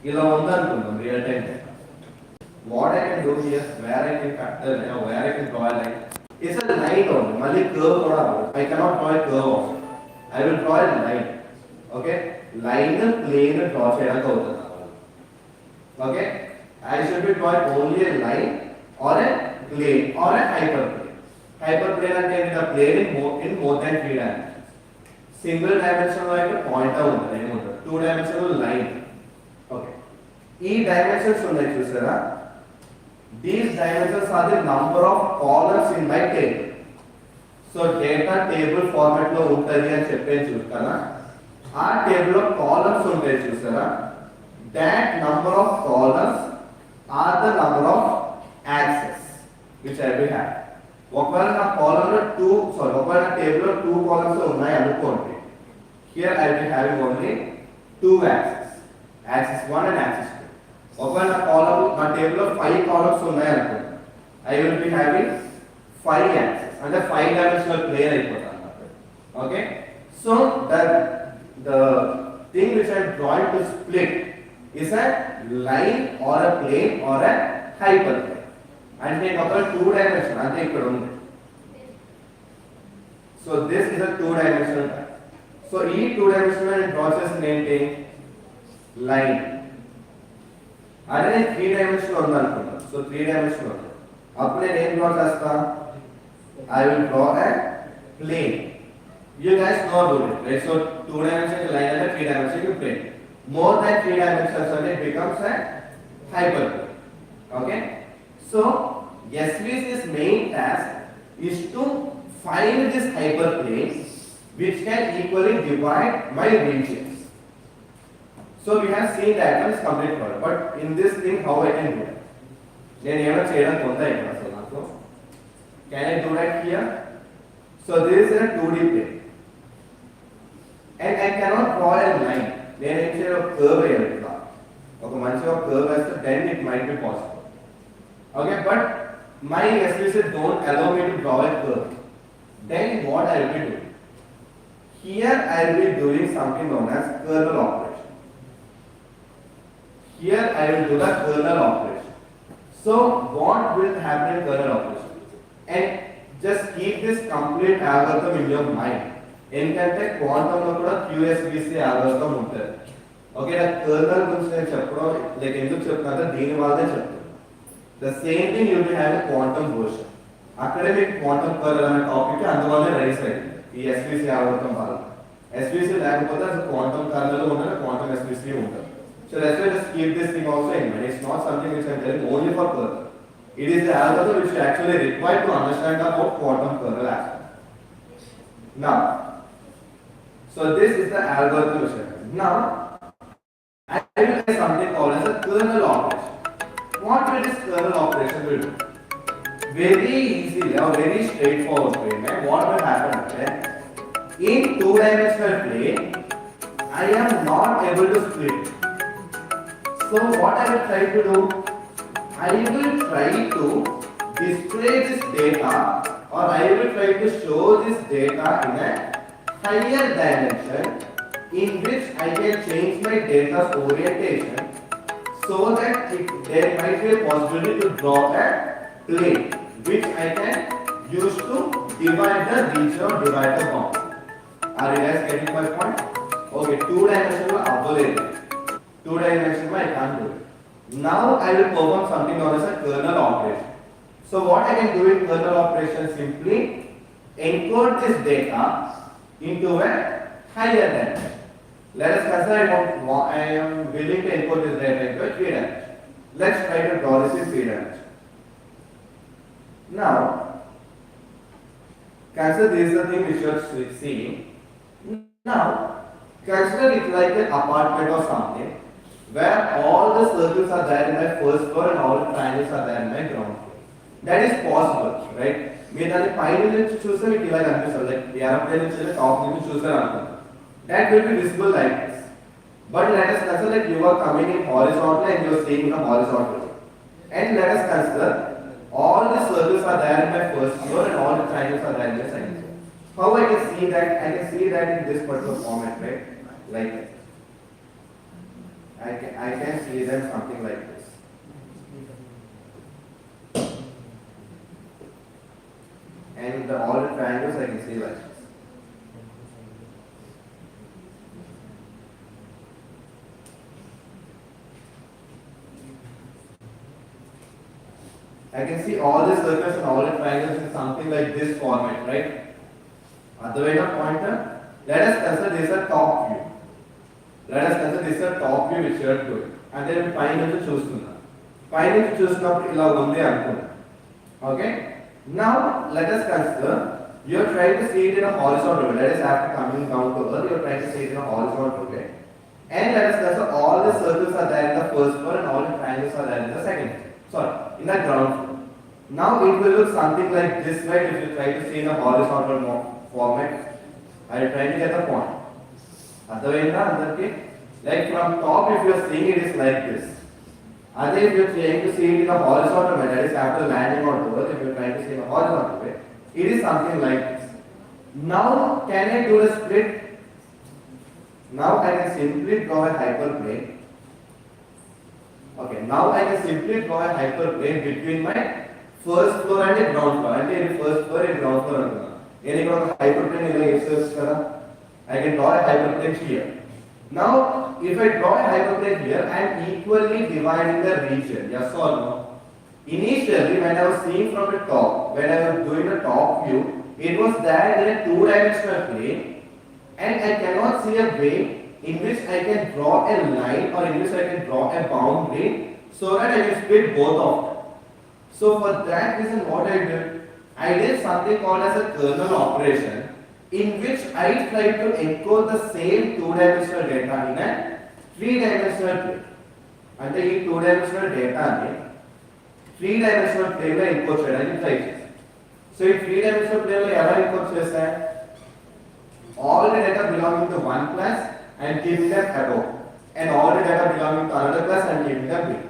ఇలా ఉందనుకుందాం real time data. What I can do here, where I can cut the line, or where I can draw a line, is a line only. Mali curve or I cannot draw a curve also. I will draw a line. Okay, line and plane draw cheyalaka avutunda. Okay, I should be drawing only a line or a plane or a hyperplane. Hyperplane ante the plane in more than 3 dimensions. Single dimensional like a pointer ఉంటుంది, 2 dimensional line. Okay, ఈ dimensions ఉన్నాయి చూసారా, these dimensions are the number of columns in my table. So data table format లో ఉంటది అని చెప్పేసి చూస్తానా, ఆ టేబుల్ లో కాలమ్స్ ఉంటాయి చూసారా, that number of columns are the number of axes which I will have. ఒకవేళ నా కాలమ్ లో ఒకవేళ నా టేబుల్ లో 2 కాలమ్స్ ఉన్నాయి అనుకోండి, here I will be having only 2 axes, axis 1 and axis 2. ఒకవేళ నా టేబుల్ లో 5 కాలమ్స్ ఉన్నాయి అనుకోండి, I will be having 5 axes అంటే 5 dimensional plane అయిపోతుంది అన్నమాట. Okay, so the thing which I am drawing to split is a line or a plane or a hyperplane. అంటే ఒక 2 dimension అంటే ఇక్కడ ఉంది. So this is a 2 dimensional type. So ఈ 2 dimensional draw చేసిన ఏంటి, లైన్. అదే 3 dimensional ఉంది అనుకుంటా, సో 3 dimensional ఉంది, అప్పుడు నేను ఏం డ్రా చేస్తా, I will draw a plane. You guys know about it, right? So 2 dimensional line and 3 dimensional plane. More than 3 dimensions and it becomes a hyperplane. Okay, so SVC's main task is to find this hyperplane which can equally divide my regions. So we have seen that one is complete for it, but in this thing how I can do it? నేను ఏమైనా చేయడం పొందా ఇక్కడ అసలు నాకు, can I do that here? So this is a 2D plane and I cannot draw a line. నేను ఏం చేయాలి, ఒక కర్వ్ వేయాలి, ఒక మంచి ఒక కర్వ్ వేస్తే then it might be possible. Okay, but my SVC don't allow me to draw a curve. Then what I will be doing? Here I will be doing something known as kernel operation. Here I will do the kernel operation. So what will happen in kernel operation? And just keep this complete algorithm in your mind. ఎందుకంటే quantum లో కూడా QSBC algorithm ఉంటుంది. Okay, నా colonel గురించి నేను చెప్పడం like ఎందుకు చెప్తున్నా, దీని వల్లనే చెప్తాను. The same thing you will have a quantum version. అక్కడే మీకు క్వాంటమ్ కర్నల్ అనే టాపిక్ అందువల్లే రైస్ అయింది ఈ SVC algorithm వల్ల. SVC లేకపోతే అసలు క్వాంటమ్ కర్నల్ ఉండదు, క్వాంటమ్ SVC ఉంటుంది. So let's just keep this thing also in mind. It's not something which I'm telling only for kernel. It is the algorithm which you actually require to understand about quantum kernel aspect. Now, so this is the algorithm which I have. Now, I will say something called as a kernel operation. What will this kernel operation will do? Very easy or very straightforward way. What will happen is, in 2-dimensional plane, I am not able to split. So what I will try to do, I will try to display this data, or I will try to show this data in a higher dimension in which I can change my data's orientation so that there might be a possibility to draw a plane which I can use to divide the region or divide the bound. Are you guys getting my point? Okay, 2-dimensional available. 2-dimensional I can't do it. Now I will perform something known as a kernel operation. So what I can do in kernel operation, simply encode this data into a higher dimension. Let us consider I am willing to encode this data into a 3-dimension. Let's try to draw this in 3-dimension. Now, consider this is the thing which you are seeing. Now, consider it like an apartment or something where all the circles are there in my first floor and all the triangles are there in my ground floor. That is possible, right? మీరు దాన్ని పైన నుంచి చూస్తే మీకు ఇలా కనిపిస్తుంది, like aeroplane నుంచి top నుంచి చూస్తారు అనుకుంటారు. That will be visible like this. But let us consider that you are coming in horizontal and you are staying in the horizontal. And let us consider all the circles are there in my first floor and all the triangles are there in my second floor. How I can see that? I can see that in this particular format, right? Like this. I can see them something like this. And all the triangles I can see like this. I can see all the circles and all the triangles in something like this format, right? Advaita pointer. Let us consider this a top view. Let us consider this a top view which you are doing. And then పైన నుంచి చూస్తున్నా. పైన నుంచి చూసినప్పుడు ఇలా ఉంది అనుకున్నా. Okay? Now let us consider you are trying to see it in a horizontal way. Let us after coming down to earth, you are trying to see it in a horizontal way. And let us consider all the circles are there in the first floor and all the triangles are there in the second floor. Sorry, in the ground floor. Now it will look something like this, right? If you try to see in a horizontal format, I will try to get the point. Like from top, if you are seeing it is like this. If you are trying to see it in a horizontal way, that is after landing on earth, if you are trying to see in a horizontal way, it is something like this. Now can I do the split? Now I can simply draw a hyperplane. Okay, now I can simply draw a hyperplane between my first floor and the ground floor. And the first floor and ground floor. Any hyperplane I can draw a hyperplane here. Now, if I draw a hyperplane here, I am equally dividing the region. Yes or no? Initially, when I was seeing from the top, when I was doing the top view, it was there in a two-dimensional plane, and I cannot see a way in which I can draw a line or in which I can draw a boundary so that I can split both of them. So for that reason, what I did something called as a kernel operation, in which I try to encode the same two-dimensional data in a three-dimensional plane. And the two-dimensional data in three-dimensional plane lo encode cheyadani try chesam. So in three-dimensional plane lo ela encode chesam, all the data belonging to one class and keeping them above, and all the data belonging to another class and keeping them below.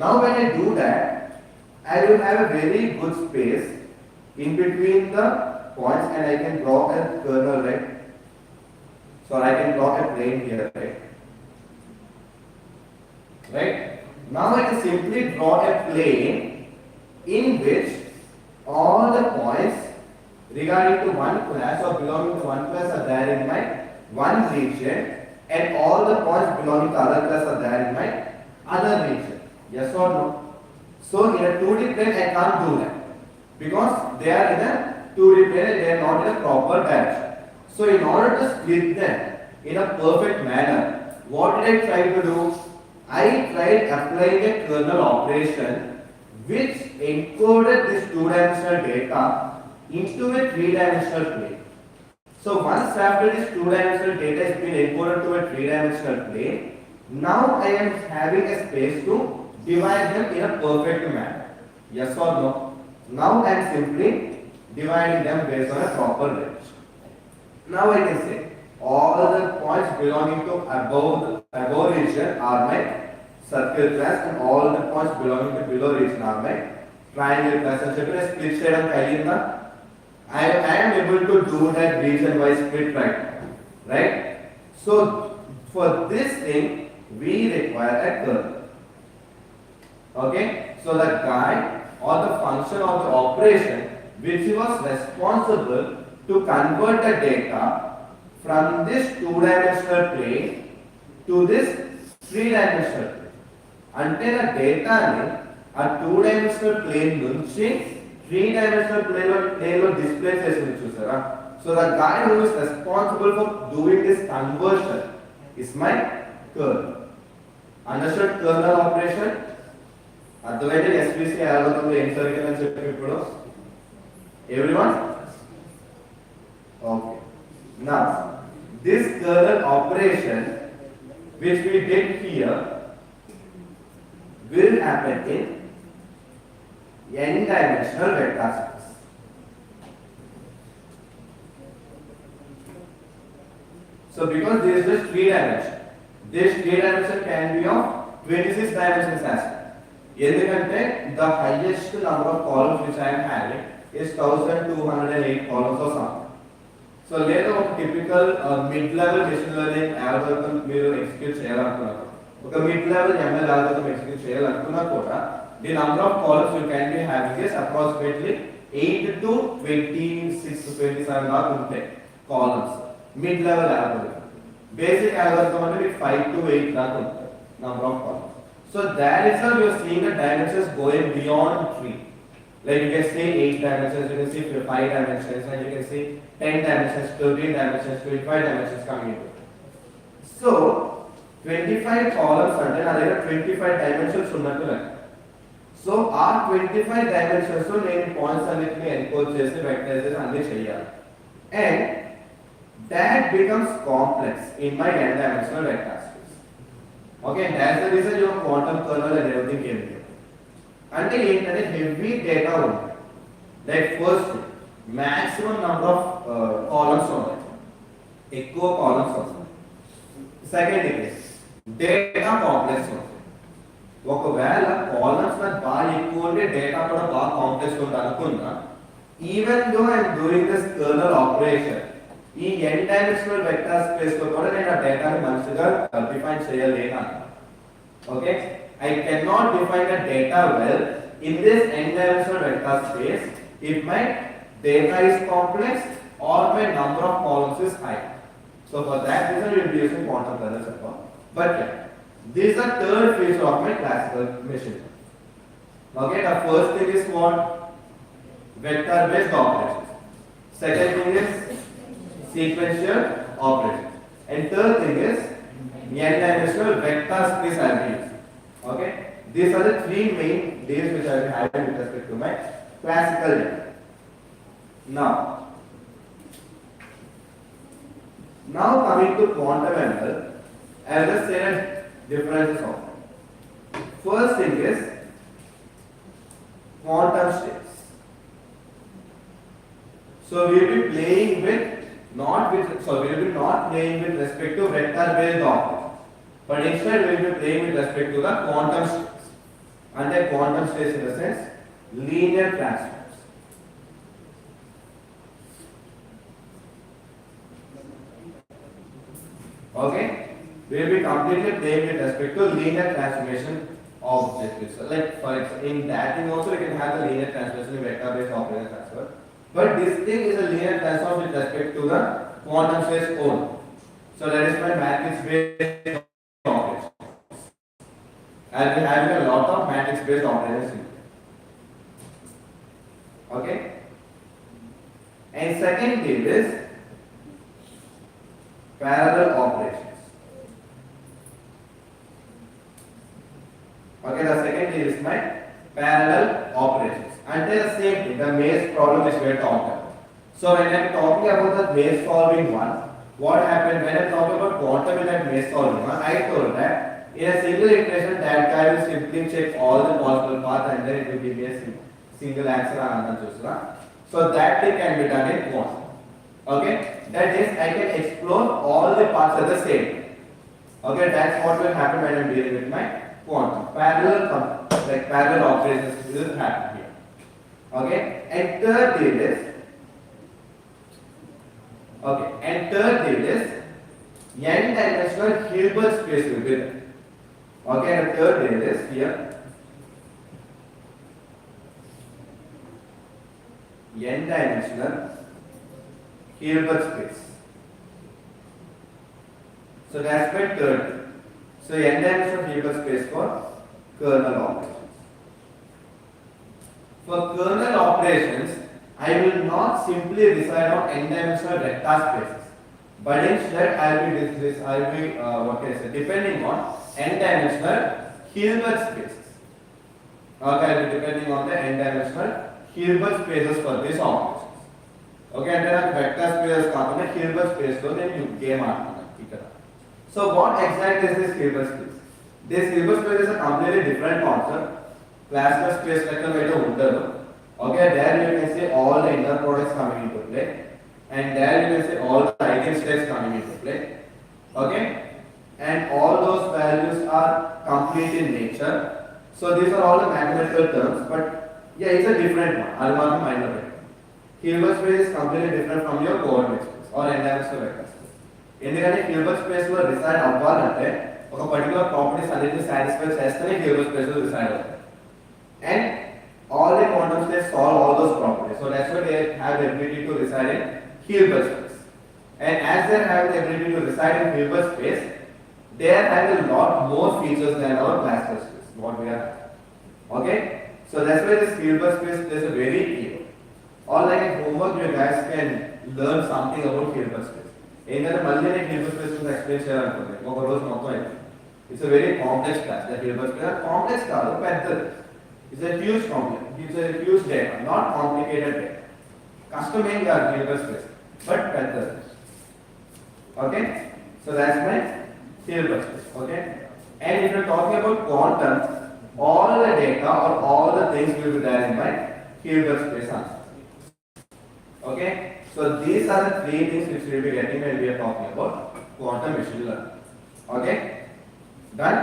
Now when I do that, I will have a very good space in between the points, and I can draw a kernel, right? So I can draw a plane here, right? Right? Now I can simply draw a plane in which all the points regarding to one class or belonging to one class are there in my one region, and all the points belonging to other class are there in my other region. Yes or no? So in a 2D plane I can't do that because they are in a 2D plane and they are not in a proper direction. So in order to split them in a perfect manner, what did I try to do? I tried applying a kernel operation which encoded this two-dimensional data into a three-dimensional plane. So once after this two-dimensional data has been encoded to a three-dimensional plane, now I am having a space to divide them in a perfect manner. Yes or no? Now I am simply dividing them based on a proper range. Now I can say all the points belonging to above region are my circle class, and all the points belonging to below region are my triangle class. And so split చేయడం కలిగిందా? I am able to do that region wise split right? So for this thing we require a kernel. Okay, so the guy or the function or the operation which was responsible to convert the data from this two-dimensional plane to this three-dimensional plane. Ante the data ni a two-dimensional plane nunchi three-dimensional plane lo display chesindi chusara. So the guy who is responsible for doing this conversion is my kernel. Understood kernel operation? అర్థమైతే SVC algorithm లో ఏం జరిగిందని చెప్పి ఇప్పుడు everyone? Okay. Now this kernel operation which we did here will happen in n-dimensional vector space. So because there is just 3 dimension, this 3 dimension can be of 26 dimensions as well. ఎందుకంటే the highest number of columns which I am having is 1208 columns or something. So లేదా ఒక typical mid level machine learning algorithm మీరు execute చేయాలనుకున్నారు, ఒక mid level ML algorithm execute చేయాలనుకున్నా కూడా the number of columns you can be having is approximately 8 to 26 to 27 దాకా ఉంటాయి columns mid level algorithm. Basic algorithm అంటే 5 to 8 దాకా ఉంటాయి number of columns. So that is how you are seeing the dimensions going beyond 3. Like you can say 8 dimensions, you can see 5 dimensions, and you can see 10 dimensions, 13 dimensions, 25 dimensions coming into it. So 25 columns అంటే నా దగ్గర 25 dimensions ఉన్నట్టు లెక్క. So ఆ 25 dimensions లో నేను points అన్నిటిని encode చేసి వెక్టర్ చేసి అన్ని చేయాలి. And that becomes complex in my n-dimensional vector space. Okay, that's the reason your quantum kernel and everything came here. అంటే ఏంటంటే హెవీ డేటా ఉంది. Like first maximum number of columns ఉన్నాయి, ఎక్కువ కాలమ్స్ వస్తాయి. సెకండ్ కేస్ డేటా కాంప్లెక్స్ ఉంది. ఒకవేళ columns బాగా ఎక్కువ ఉంటే డేటా కూడా బాగా కాంప్లెక్స్ ఉంది అనుకున్నా, even though I'm doing this colonel operation, ఈ n డైమెన్షనల్ వెక్టర్ స్పేస్ లో కూడా నేను ఆ డేటాని మంచిగా డిఫైన్ చేయలేను. Okay, I cannot define the data well in this n-dimensional vector space if my data is complex or my number of columns is high. So for that reason we will be using quantum kernels as well. But yeah, this is the third feature of my classical machine. Okay, the first thing is what? Vector based operations. Second thing is sequential operations. And third thing is n-dimensional vector space algorithms. Okay, these are the three main days which I will have with respect to my classical data. Now coming to quantum ML, I will just say the differences of it. First thing is quantum states. So we will be playing with we will be not playing with respect to vector based operations. But instead we will be playing with respect to the quantum states. And the quantum states in the sense linear transforms. Okay, we will be completely playing with respect to linear transformation of objects. So like for example, in that thing also we can have the linear transformation in vector based operations as well. But this thing is a linear transform with respect to the quantum space only. So that is my matrix based. I will be having a lot of matrix based operations in it. Okay, and second thing is parallel operations. Okay, the second thing is my parallel operations, and they are the same thing, the maze problem which we are talking about. So when I am talking about the maze solving one, what happened when I am talking about quantum in that maze solving one, I told that in a single iteration, that guy will simply check all the possible paths and then it will give me a single answer. So that thing can be done in quantum. Okay, that is, I can explore all the paths at the same time. Okay, that's what will happen when I'm dealing with my quantum. Parallel operations will happen here. Okay, and third thing is n-dimensional Hilbert space will be there. Okay, and the third thing is here n-dimensional Hilbert space. So that's my third thing. So n-dimensional Hilbert space for kernel operations. For kernel operations, I will not simply decide on n-dimensional vector spaces, but instead I will be depending on n-dimensional Hilbert spaces. Okay, I will be depending on the n-dimensional Hilbert spaces for these operations. Okay, and then vector spaces kaakunda Hilbert space lo nenu game aadtunna ikkada. So what exactly is this Hilbert space? This Hilbert space is a completely different concept. Classical space like a undadu. Okay, there you can see all the inner products coming into play, and there you can see all the eigenstates coming into play. Okay, and all those values are complete in nature. So these are all the mathematical terms, but yeah, it's a different one. I'll mark mind of it. Hilbert space is completely different from your coordinate space or n-dimensional vector space. ఎందుకంటే Hilbert space లో reside అవ్వాలంటే ఒక particular properties అన్నిటిని satisfy చేస్తేనే హ్యూబర్ space లో decide అవుతాయి. And all the quantum states solve all those properties. So that's why they have the ability to reside in Hilbert space. And as they have the ability to reside in Hilbert space, they have a lot more features than our classical space, what we have. Okay? So that's why this Hilbert space is a very key. Or like in homework, you guys can learn something about Hilbert space. ఏంటంటే మళ్ళీ నేను Hilbert space గురించి explain చేయాలనుకుంటున్నాను ఒక రోజు మొత్తం అయితే. It's a very complex class. The Hilbert space complex కాదు పెద్దది. It's a huge complex. It's a huge data, not complicated data. Custom in your Hilbert space, but better. Okay? So that's my Hilbert space. Okay? And if you're talking about quantum, all the data or all the things will be there in my Hilbert space answer. Okay? So these are the three things which we will be getting when we are talking about quantum machine learning. Okay? Done?